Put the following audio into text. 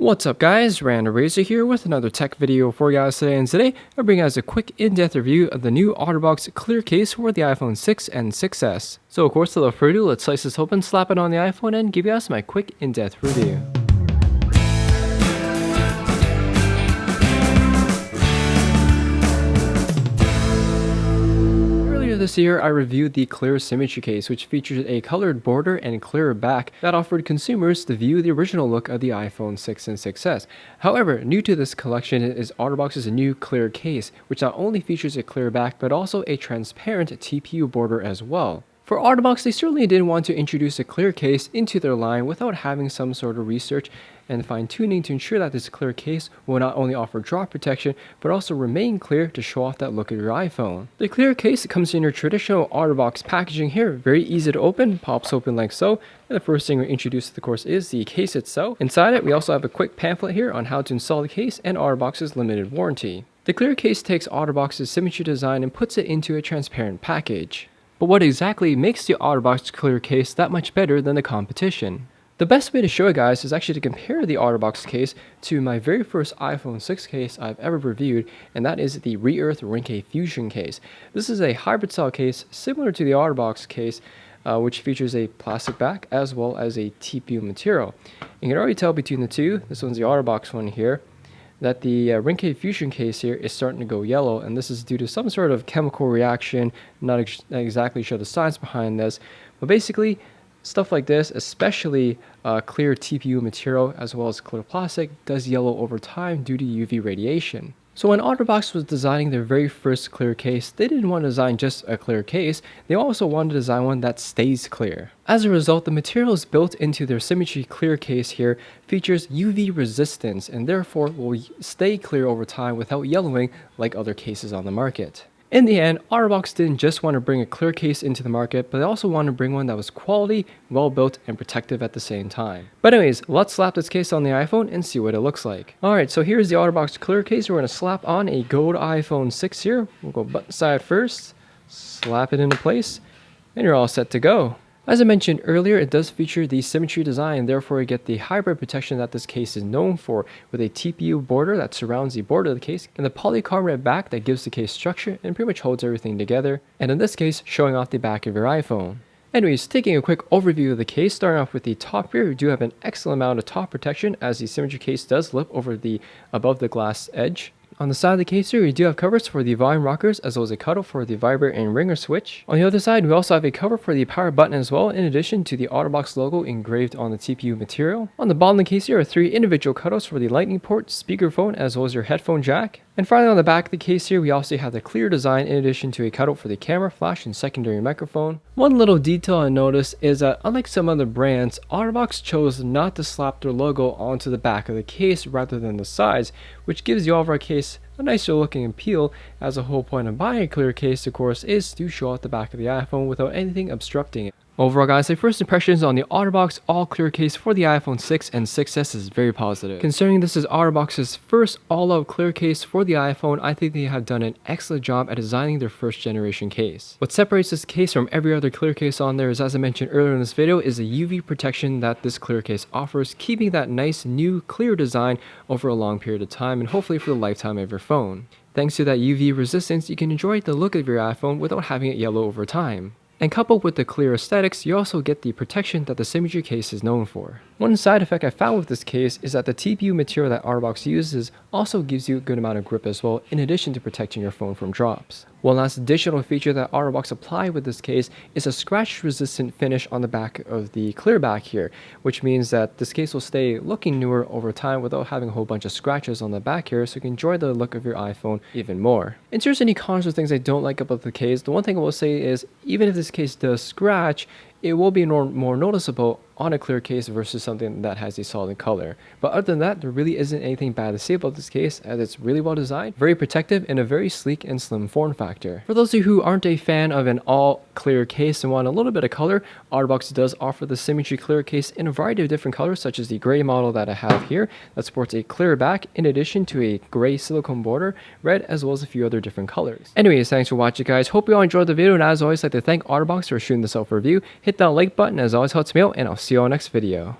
What's up guys, Random Razor here with another tech video for you guys today, and today I bring you guys a quick in-depth review of the new Otterbox clear case for the iPhone 6 and 6s. So of course, without further ado, let's slice this open, slap it on the iPhone, and give you guys my quick in-depth review. This year, I reviewed the Clear Symmetry case, which featured a colored border and clearer back that offered consumers to view the original look of the iPhone 6 and 6s. However, new to this collection is Otterbox's new clear case, which not only features a clear back, but also a transparent TPU border as well. For Otterbox, they certainly didn't want to introduce a clear case into their line without having some sort of research and fine-tuning to ensure that this clear case will not only offer drop protection, but also remain clear to show off that look of your iPhone. The clear case comes in your traditional Otterbox packaging here, very easy to open, pops open like so, and the first thing we introduce, of course, is the case itself. Inside it, we also have a quick pamphlet here on how to install the case and Otterbox's limited warranty. The clear case takes Otterbox's symmetry design and puts it into a transparent package. But what exactly makes the Otterbox clear case that much better than the competition? The best way to show it, guys, is actually to compare the Otterbox case to my very first iPhone 6 case I've ever reviewed, and that is the Re-Earth Ringcase Fusion case. This is a hybrid style case similar to the Otterbox case, which features a plastic back as well as a TPU material. You can already tell between the two, this one's the Otterbox one here, that the Ringcase Fusion case here is starting to go yellow, and this is due to some sort of chemical reaction. Not exactly sure the science behind this, but basically stuff like this, especially clear TPU material as well as clear plastic, does yellow over time due to UV radiation. So when Otterbox was designing their very first clear case, they didn't want to design just a clear case, they also wanted to design one that stays clear. As a result, the materials built into their Symmetry clear case here features UV resistance and therefore will stay clear over time without yellowing like other cases on the market. In the end, Otterbox didn't just want to bring a clear case into the market, but they also wanted to bring one that was quality, well built, and protective at the same time. But anyways, let's slap this case on the iPhone and see what it looks like. Alright, so here's the Otterbox clear case. We're going to slap on a gold iPhone 6 here. We'll go button side first, slap it into place, and you're all set to go. As I mentioned earlier, it does feature the Symmetry design, therefore you get the hybrid protection that this case is known for, with a TPU border that surrounds the border of the case, and the polycarbonate back that gives the case structure and pretty much holds everything together, and in this case, showing off the back of your iPhone. Anyways, taking a quick overview of the case, starting off with the top here, we do have an excellent amount of top protection as the Symmetry case does lip over the above the glass edge. On the side of the case here, we do have covers for the volume rockers as well as a cutout for the vibrate and ringer switch. On the other side, we also have a cover for the power button as well, in addition to the Otterbox logo engraved on the TPU material. On the bottom of the case here are 3 individual cutouts for the lightning port, speakerphone, as well as your headphone jack. And finally, on the back of the case here, we also have the clear design in addition to a cutout for the camera, flash, and secondary microphone. One little detail I noticed is that unlike some other brands, Otterbox chose not to slap their logo onto the back of the case rather than the sides, which gives the overall case a nicer looking appeal, as the whole point of buying a clear case, of course, is to show off the back of the iPhone without anything obstructing it. Overall, guys, my first impressions on the Otterbox all-clear case for the iPhone 6 and 6s is very positive. Considering this is Otterbox's first all-out clear case for the iPhone, I think they have done an excellent job at designing their first generation case. What separates this case from every other clear case on there is, as I mentioned earlier in this video, is the UV protection that this clear case offers, keeping that nice new clear design over a long period of time and hopefully for the lifetime of your phone. Thanks to that UV resistance, you can enjoy the look of your iPhone without having it yellow over time. And coupled with the clear aesthetics, you also get the protection that the Symmetry case is known for. One side effect I found with this case is that the TPU material that Otterbox uses also gives you a good amount of grip as well, in addition to protecting your phone from drops. One last additional feature that Otterbox applied with this case is a scratch-resistant finish on the back of the clear back here, which means that this case will stay looking newer over time without having a whole bunch of scratches on the back here, so you can enjoy the look of your iPhone even more. In terms of any cons or things I don't like about the case, the one thing I will say is, even if this case does scratch, it will be more noticeable on a clear case versus something that has a solid color. But other than that, there really isn't anything bad to say about this case, as it's really well designed, very protective, and a very sleek and slim form factor. For those of you who aren't a fan of an all clear case and want a little bit of color, Otterbox does offer the Symmetry clear case in a variety of different colors, such as the gray model that I have here that sports a clear back in addition to a gray silicone border, red, as well as a few other different colors. Anyways, thanks for watching, guys. Hope you all enjoyed the video, and as always, I'd like to thank Otterbox for shooting this out for review. Hit that like button, as always helps me out, and I'll see you all next video.